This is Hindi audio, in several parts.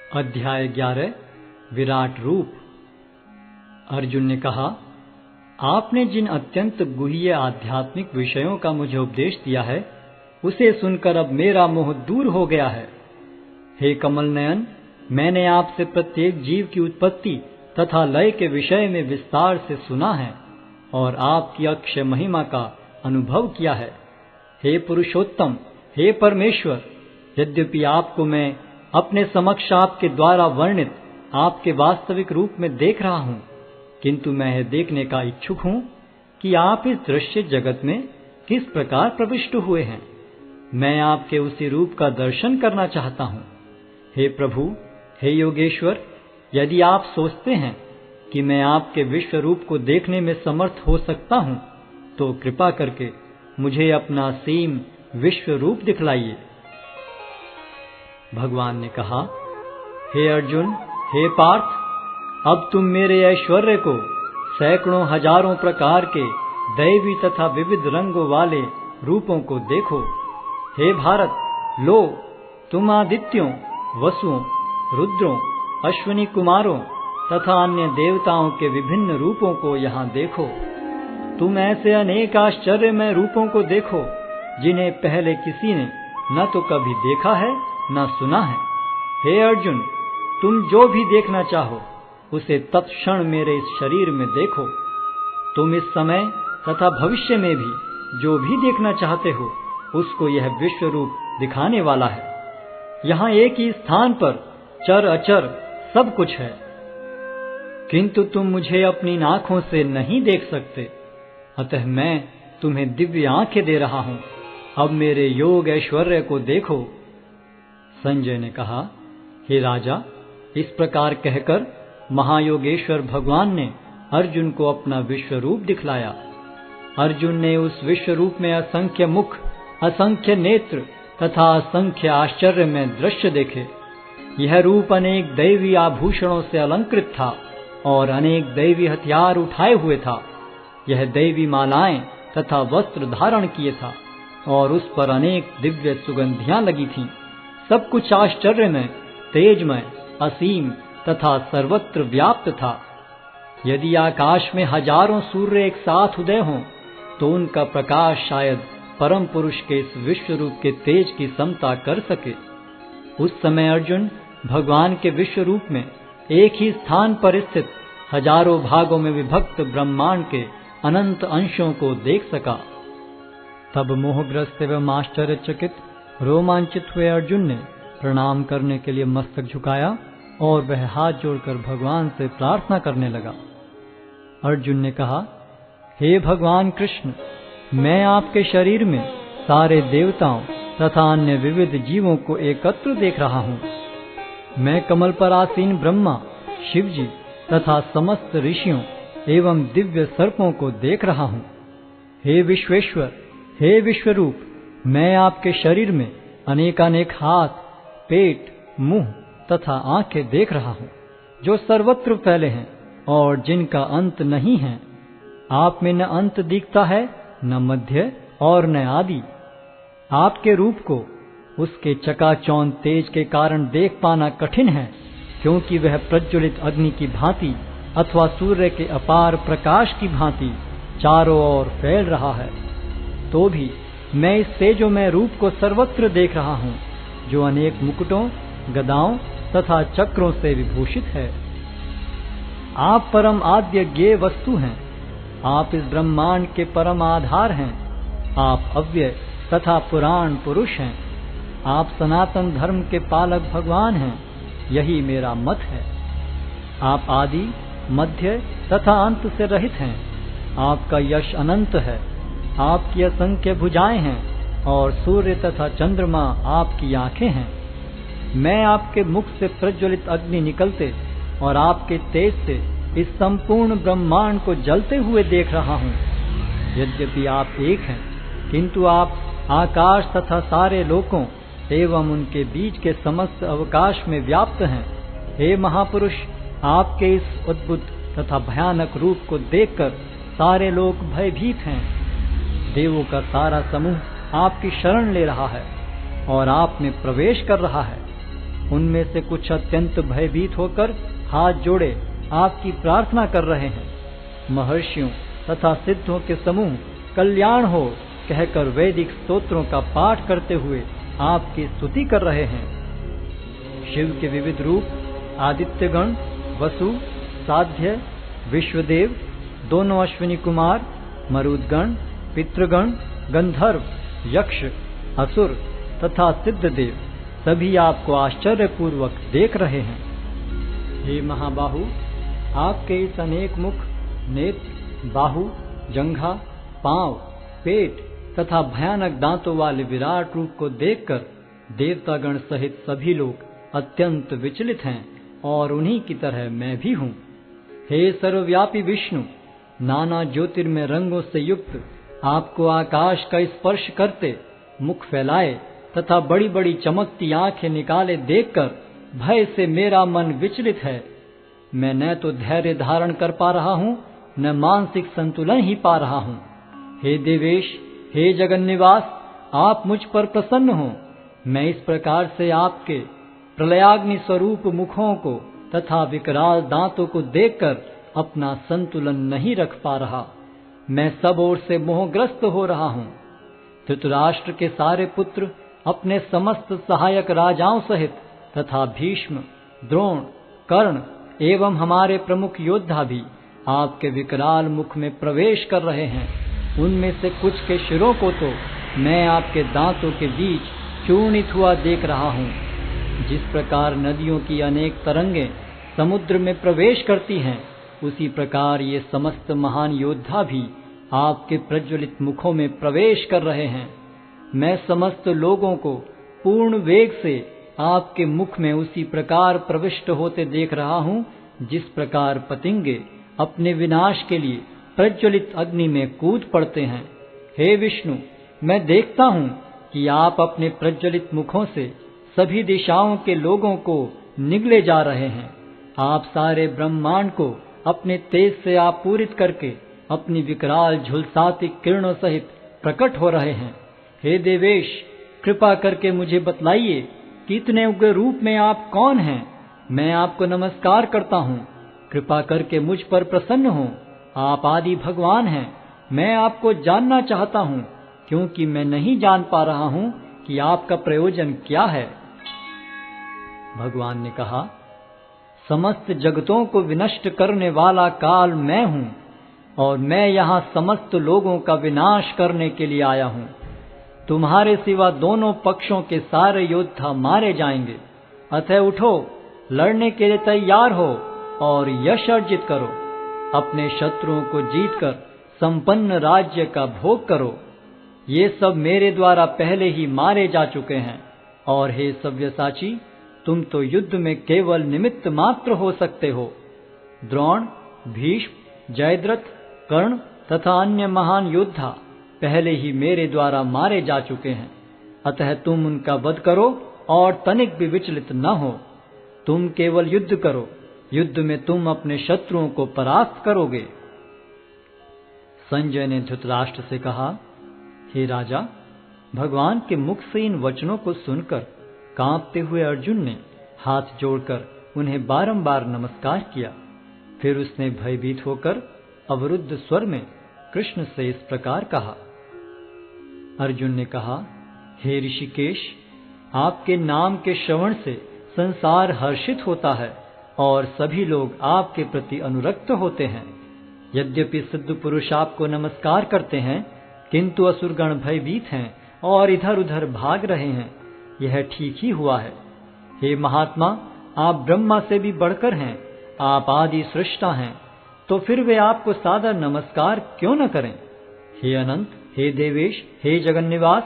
अध्याय 11 विराट रूप। अर्जुन ने कहा, आपने जिन अत्यंत गुह्य आध्यात्मिक विषयों का मुझे उपदेश दिया है, उसे सुनकर अब मेरा मोह दूर हो गया है। हे कमल नयन, मैंने आपसे प्रत्येक जीव की उत्पत्ति तथा लय के विषय में विस्तार से सुना है और आपकी अक्षय महिमा का अनुभव किया है। हे पुरुषोत्तम, हे परमेश्वर, यद्यपि आपको मैं अपने समक्ष आपके द्वारा वर्णित आपके वास्तविक रूप में देख रहा हूँ, किंतु मैं यह देखने का इच्छुक हूँ कि आप इस दृश्य जगत में किस प्रकार प्रविष्ट हुए हैं। मैं आपके उसी रूप का दर्शन करना चाहता हूँ। हे प्रभु, हे योगेश्वर, यदि आप सोचते हैं कि मैं आपके विश्व रूप को देखने में समर्थ हो सकता हूँ, तो कृपा करके मुझे अपना असीम विश्व रूप दिखलाइए। भगवान ने कहा, हे अर्जुन, हे पार्थ, अब तुम मेरे ऐश्वर्य को सैकड़ों हजारों प्रकार के दैवी तथा विविध रंगों वाले रूपों को देखो। हे भारत, लो, तुम आदित्यों, वसुओं, रुद्रों, अश्विनी कुमारों तथा अन्य देवताओं के विभिन्न रूपों को यहाँ देखो। तुम ऐसे अनेक आश्चर्यमय रूपों को देखो जिन्हें पहले किसी ने न तो कभी देखा है न सुना है। हे अर्जुन, तुम जो भी देखना चाहो उसे तत्क्षण मेरे इस शरीर में देखो। तुम इस समय तथा भविष्य में भी जो भी देखना चाहते हो उसको यह विश्व रूप दिखाने वाला है। यहाँ एक ही स्थान पर चर अचर सब कुछ है, किंतु तुम मुझे अपनी आंखों से नहीं देख सकते, अतः मैं तुम्हें दिव्य आंखें दे रहा हूँ। अब मेरे योग ऐश्वर्य को देखो। संजय ने कहा, हे राजा, इस प्रकार कहकर महायोगेश्वर भगवान ने अर्जुन को अपना विश्व रूप दिखलाया। अर्जुन ने उस विश्व रूप में असंख्य मुख, असंख्य नेत्र तथा असंख्य आश्चर्य में दृश्य देखे। यह रूप अनेक दैवी आभूषणों से अलंकृत था और अनेक दैवी हथियार उठाए हुए था। यह दैवी मालाएं तथा वस्त्र धारण किए था और उस पर अनेक दिव्य सुगंधियां लगी थीं। सब कुछ आश्चर्यमय, तेजमय, असीम तथा सर्वत्र व्याप्त था। यदि आकाश में हजारों सूर्य एक साथ उदय हों, तो उनका प्रकाश शायद परम पुरुष के इस विश्व रूप के तेज की समता कर सके। उस समय अर्जुन भगवान के विश्व रूप में एक ही स्थान पर स्थित हजारों भागों में विभक्त ब्रह्मांड के अनंत अंशों को देख सका। तब मोहग्रस्त एवं आश्चर्यचकित रोमांचित हुए अर्जुन ने प्रणाम करने के लिए मस्तक झुकाया और वह हाथ जोड़कर भगवान से प्रार्थना करने लगा। अर्जुन ने कहा, हे भगवान कृष्ण, मैं आपके शरीर में सारे देवताओं तथा अन्य विविध जीवों को एकत्र देख रहा हूँ। मैं कमल पर आसीन ब्रह्मा, शिवजी तथा समस्त ऋषियों एवं दिव्य सर्पों को देख रहा हूँ। हे विश्वेश्वर, हे विश्वरूप, मैं आपके शरीर में अनेकानेक हाथ, पेट, मुंह तथा आंखें देख रहा हूँ, जो सर्वत्र फैले हैं और जिनका अंत नहीं है। आप में न अंत दिखता है, न मध्य और न आदि। आपके रूप को उसके चकाचौंध तेज के कारण देख पाना कठिन है, क्योंकि वह प्रज्वलित अग्नि की भांति अथवा सूर्य के अपार प्रकाश की भांति चारों ओर फैल रहा है। तो भी मैं इस तेजोमय रूप को सर्वत्र देख रहा हूँ, जो अनेक मुकुटों, गदाओं तथा चक्रों से विभूषित है। आप परम आद्य ज्ञेय वस्तु हैं। आप इस ब्रह्मांड के परम आधार हैं। आप अव्यय तथा पुराण पुरुष हैं। आप सनातन धर्म के पालक भगवान हैं। यही मेरा मत है। आप आदि, मध्य तथा अंत से रहित हैं। आपका यश अनंत है। आपकी असंख्य भुजाएं हैं और सूर्य तथा चंद्रमा आपकी आंखें हैं। मैं आपके मुख से प्रज्वलित अग्नि निकलते और आपके तेज से इस संपूर्ण ब्रह्मांड को जलते हुए देख रहा हूँ। यद्यपि आप एक हैं, किंतु आप आकाश तथा सारे लोकों एवं उनके बीच के समस्त अवकाश में व्याप्त हैं। हे महापुरुष, आपके इस अद्भुत तथा भयानक रूप को देखकर सारे लोग भयभीत हैं। देवों का सारा समूह आपकी शरण ले रहा है और आप में प्रवेश कर रहा है। उनमें से कुछ अत्यंत भयभीत होकर हाथ जोड़े आपकी प्रार्थना कर रहे हैं। महर्षियों तथा सिद्धों के समूह कल्याण हो कहकर वैदिक स्तोत्रों का पाठ करते हुए आपकी स्तुति कर रहे हैं। शिव के विविध रूप आदित्यगण, वसु, साध्य, विश्वदेव, दोनों अश्विनी कुमार, मरुदगण, पितृगण, गंधर्व, यक्ष, असुर तथा सिद्धदेव सभी आपको आश्चर्यपूर्वक देख रहे हैं। हे महाबाहु, आपके इस अनेक मुख, नेत्र, बाहु, जंघा, पांव, पेट तथा भयानक दांतों वाले विराट रूप को देखकर देवतागण सहित सभी लोग अत्यंत विचलित हैं और उन्हीं की तरह मैं भी हूँ। हे सर्वव्यापी विष्णु, नाना ज्योतिर्मय रंगों से युक्त आपको आकाश का स्पर्श करते मुख फैलाए तथा बड़ी बड़ी चमकती आंखें निकाले देखकर भय से मेरा मन विचलित है। मैं न तो धैर्य धारण कर पा रहा हूँ, न मानसिक संतुलन ही पा रहा हूँ। हे देवेश, हे जगन्निवास, आप मुझ पर प्रसन्न हो। मैं इस प्रकार से आपके प्रलयाग्नि स्वरूप मुखों को तथा विकराल दांतों को देखकर अपना संतुलन नहीं रख पा रहा। मैं सब ओर से मोहग्रस्त हो रहा हूँ। धृतराष्ट्र के सारे पुत्र अपने समस्त सहायक राजाओं सहित तथा भीष्म, द्रोण, कर्ण एवं हमारे प्रमुख योद्धा भी आपके विकराल मुख में प्रवेश कर रहे हैं। उनमें से कुछ के शिरों को तो मैं आपके दांतों के बीच चूर्णित हुआ देख रहा हूँ। जिस प्रकार नदियों की अनेक तरंगें समुद्र में प्रवेश करती हैं, उसी प्रकार ये समस्त महान योद्धा भी आपके प्रज्वलित मुखों में प्रवेश कर रहे हैं। मैं समस्त लोगों को पूर्ण वेग से आपके मुख में उसी प्रकार प्रविष्ट होते देख रहा हूँ, जिस प्रकार पतंगे अपने विनाश के लिए प्रज्वलित अग्नि में कूद पड़ते हैं। हे विष्णु, मैं देखता हूँ कि आप अपने प्रज्वलित मुखों से सभी दिशाओं के लोगों को निगले जा रहे हैं। आप सारे ब्रह्मांड को अपने तेज से आपूरित करके अपनी विकराल झुलसाती किरणों सहित प्रकट हो रहे हैं। हे देवेश, कृपा करके मुझे बतलाइए कि इतने उग्र रूप में आप कौन हैं। मैं आपको नमस्कार करता हूँ, कृपा करके मुझ पर प्रसन्न हो। आप आदि भगवान हैं। मैं आपको जानना चाहता हूँ, क्योंकि मैं नहीं जान पा रहा हूँ कि आपका प्रयोजन क्या है। भगवान ने कहा, समस्त जगतों को विनष्ट करने वाला काल मैं हूँ और मैं यहाँ समस्त लोगों का विनाश करने के लिए आया हूँ। तुम्हारे सिवा दोनों पक्षों के सारे योद्धा मारे जाएंगे। अतः उठो, लड़ने के लिए तैयार हो और यश अर्जित करो। अपने शत्रुओं को जीतकर संपन्न राज्य का भोग करो। ये सब मेरे द्वारा पहले ही मारे जा चुके हैं। और हे सव्यसाची, तुम तो युद्ध में केवल निमित्त मात्र हो सकते हो। द्रोण, भीष्म, जयद्रथ, कर्ण तथा अन्य महान योद्धा पहले ही मेरे द्वारा मारे जा चुके हैं। अतः तुम उनका वध करो और तनिक भी विचलित न हो। तुम केवल युद्ध करो। युद्ध में तुम अपने शत्रुओं को परास्त करोगे। संजय ने धृतराष्ट्र से कहा, हे राजा, भगवान के मुख से इन वचनों को सुनकर कांपते हुए अर्जुन ने हाथ जोड़कर उन्हें बारंबार नमस्कार किया। फिर उसने भयभीत होकर अवरुद्ध स्वर में कृष्ण से इस प्रकार कहा। अर्जुन ने कहा, हे ऋषिकेश, आपके नाम के श्रवण से संसार हर्षित होता है और सभी लोग आपके प्रति अनुरक्त होते हैं। यद्यपि सिद्ध पुरुष आपको नमस्कार करते हैं, किंतु असुरगण भयभीत हैं और इधर उधर भाग रहे हैं। यह ठीक ही हुआ है। हे महात्मा, आप ब्रह्मा से भी बढ़कर हैं। आप आदि सृष्टा हैं, तो फिर वे आपको सादर नमस्कार क्यों न करें। हे अनंत, हे देवेश, हे जगन्निवास,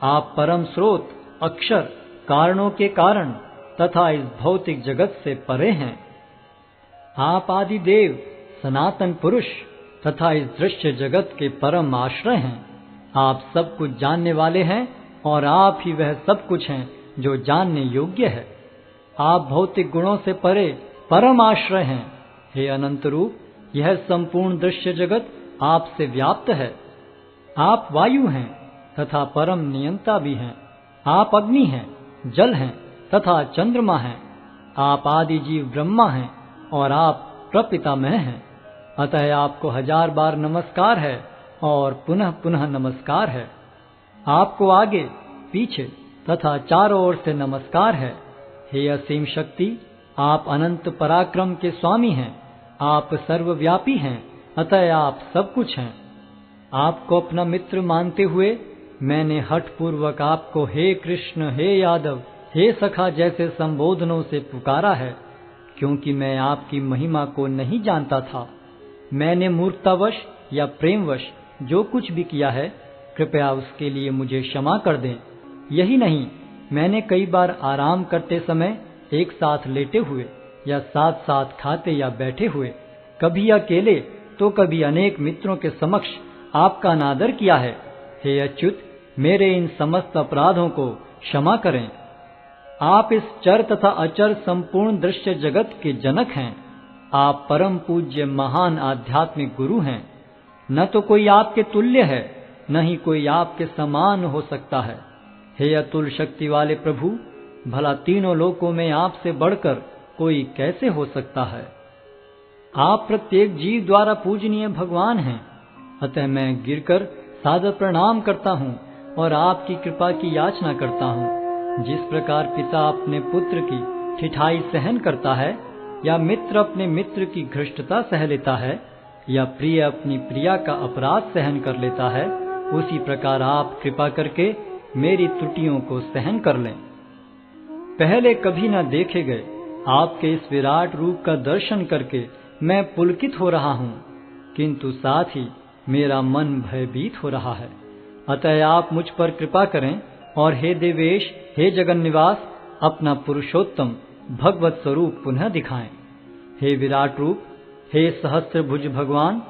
आप परम स्रोत, अक्षर, कारणों के कारण तथा इस भौतिक जगत से परे हैं। आप आदि देव, सनातन पुरुष तथा इस दृश्य जगत के परम आश्रय हैं। आप सब कुछ जानने वाले हैं और आप ही वह सब कुछ हैं जो जानने योग्य है। आप भौतिक गुणों से परे परम आश्रय हैं। हे अनंत रूप, यह संपूर्ण दृश्य जगत आपसे व्याप्त है। आप वायु हैं तथा परम नियंता भी हैं। आप अग्नि हैं, जल हैं, तथा चंद्रमा हैं। आप आदि जीव ब्रह्मा हैं और आप प्रपितामह हैं। अतः आपको 1000 बार नमस्कार है और पुनः पुनः नमस्कार है। आपको आगे पीछे तथा चारों ओर से नमस्कार है। हे असीम शक्ति, आप अनंत पराक्रम के स्वामी हैं। आप सर्वव्यापी हैं, अतः आप सब कुछ हैं। आपको अपना मित्र मानते हुए मैंने हठपूर्वक आपको हे कृष्ण, हे यादव, हे सखा जैसे संबोधनों से पुकारा है, क्योंकि मैं आपकी महिमा को नहीं जानता था। मैंने मूर्खतावश या प्रेमवश जो कुछ भी किया है, कृपया उसके लिए मुझे क्षमा कर दें। यही नहीं, मैंने कई बार आराम करते समय एक साथ लेटे हुए या साथ साथ खाते या बैठे हुए, कभी अकेले तो कभी अनेक मित्रों के समक्ष आपका अनादर किया है। हे अच्युत, मेरे इन समस्त अपराधों को क्षमा करें। आप इस चर तथा अचर संपूर्ण दृश्य जगत के जनक हैं। आप परम पूज्य महान आध्यात्मिक गुरु हैं। न तो कोई आपके तुल्य है, न ही कोई आपके समान हो सकता है। हे अतुल शक्ति वाले प्रभु, भला तीनों लोकों में आपसे बढ़कर कोई कैसे हो सकता है। आप प्रत्येक जीव द्वारा पूजनीय भगवान हैं। अतः मैं गिरकर सादर प्रणाम करता हूँ और आपकी कृपा की याचना करता हूँ। जिस प्रकार पिता अपने पुत्र की ठिठाई सहन करता है, या मित्र अपने मित्र की घृष्टता सह लेता है, या प्रिय अपनी प्रिया का अपराध सहन कर लेता है, उसी प्रकार आप कृपा करके मेरी त्रुटियों को सहन कर लें। पहले कभी न देखे गए आपके इस विराट रूप का दर्शन करके मैं पुलकित हो रहा हूँ, किंतु साथ ही मेरा मन भयभीत हो रहा है। अतः आप मुझ पर कृपा करें और हे देवेश, हे जगन्निवास, अपना पुरुषोत्तम भगवत स्वरूप पुनः दिखाएं। हे विराट रूप, हे सहस्त्रभुज भगवान,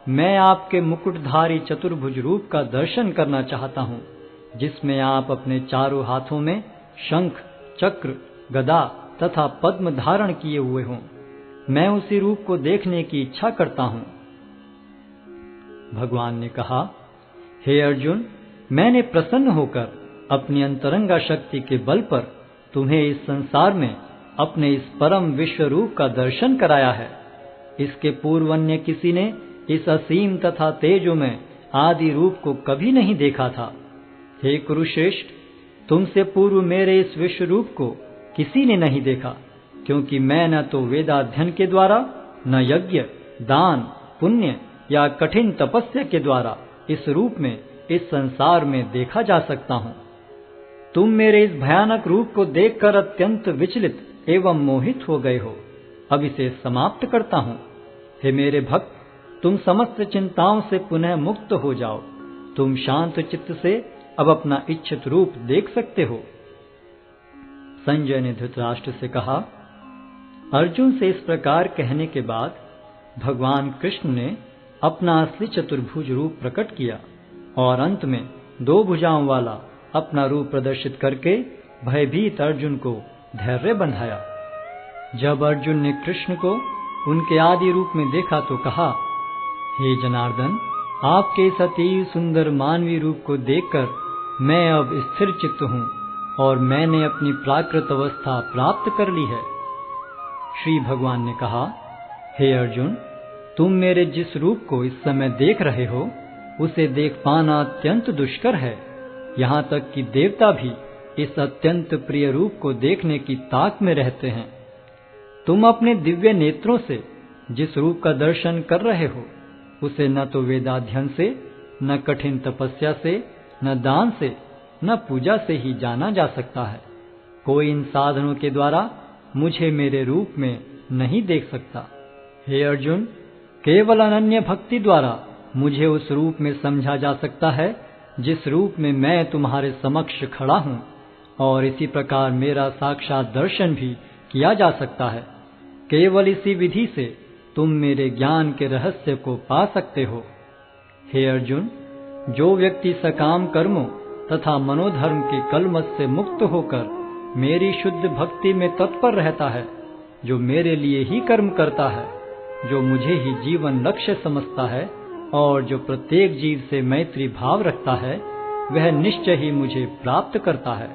मैं आपके मुकुटधारी चतुर्भुज रूप का दर्शन करना चाहता हूँ, जिसमें आप अपने चारों हाथों में शंख, चक्र, गदा तथा पद्म धारण किए हुए हों। मैं उसी रूप को देखने की इच्छा करता हूँ। भगवान ने कहा, हे अर्जुन, मैंने प्रसन्न होकर अपनी अंतरंगा शक्ति के बल पर तुम्हें इस संसार में अपने इस परम विश्व रूप का दर्शन कराया है। इसके पूर्व अन्य किसी ने इस असीम तथा तेजोमय आदि रूप को कभी नहीं देखा था। हे कुरुश्रेष्ठ, तुमसे पूर्व मेरे इस विश्व रूप को किसी ने नहीं देखा, क्योंकि मैं न तो वेदाध्ययन के द्वारा, न यज्ञ, दान, पुण्य या कठिन तपस्या के द्वारा इस रूप में इस संसार में देखा जा सकता हूँ। तुम मेरे इस भयानक रूप को देखकर अत्यंत विचलित एवं मोहित हो गए हो। अब इसे समाप्त करता हूँ। हे मेरे भक्त, तुम समस्त चिंताओं से पुनः मुक्त हो जाओ। तुम शांत चित्त से अब अपना इच्छित रूप देख सकते हो। संजय ने धृतराष्ट्र से कहा। अर्जुन से इस प्रकार कहने के बाद भगवान कृष्ण ने अपना असली चतुर्भुज रूप प्रकट किया और अंत में 2 भुजाओं वाला अपना रूप प्रदर्शित करके भयभीत अर्जुन को धैर्य बंधाया। जब अर्जुन ने कृष्ण को उनके आदि रूप में देखा तो कहा, हे जनार्दन, आपके इस अति सुंदर मानवीय रूप को देखकर मैं अब स्थिर चित्त हूँ और मैंने अपनी प्राकृत अवस्था प्राप्त कर ली है। श्री भगवान ने कहा, हे अर्जुन, तुम मेरे जिस रूप को इस समय देख रहे हो, उसे देख पाना अत्यंत दुष्कर है। यहाँ तक कि देवता भी इस अत्यंत प्रिय रूप को देखने की ताक में रहते हैं। तुम अपने दिव्य नेत्रों से जिस रूप का दर्शन कर रहे हो, उसे न तो वेदाध्ययन से, न कठिन तपस्या से, न दान से, न पूजा से ही जाना जा सकता है। कोई इन साधनों के द्वारा मुझे मेरे रूप में नहीं देख सकता। हे अर्जुन, केवल अनन्य भक्ति द्वारा मुझे उस रूप में समझा जा सकता है जिस रूप में मैं तुम्हारे समक्ष खड़ा हूँ, और इसी प्रकार मेरा साक्षात दर्शन भी किया जा सकता है। केवल इसी विधि से तुम मेरे ज्ञान के रहस्य को पा सकते हो। हे अर्जुन, जो व्यक्ति सकाम कर्मों तथा मनोधर्म के कलमश से मुक्त होकर मेरी शुद्ध भक्ति में तत्पर रहता है, जो मेरे लिए ही कर्म करता है, जो मुझे ही जीवन लक्ष्य समझता है और जो प्रत्येक जीव से मैत्री भाव रखता है, वह निश्चय ही मुझे प्राप्त करता है।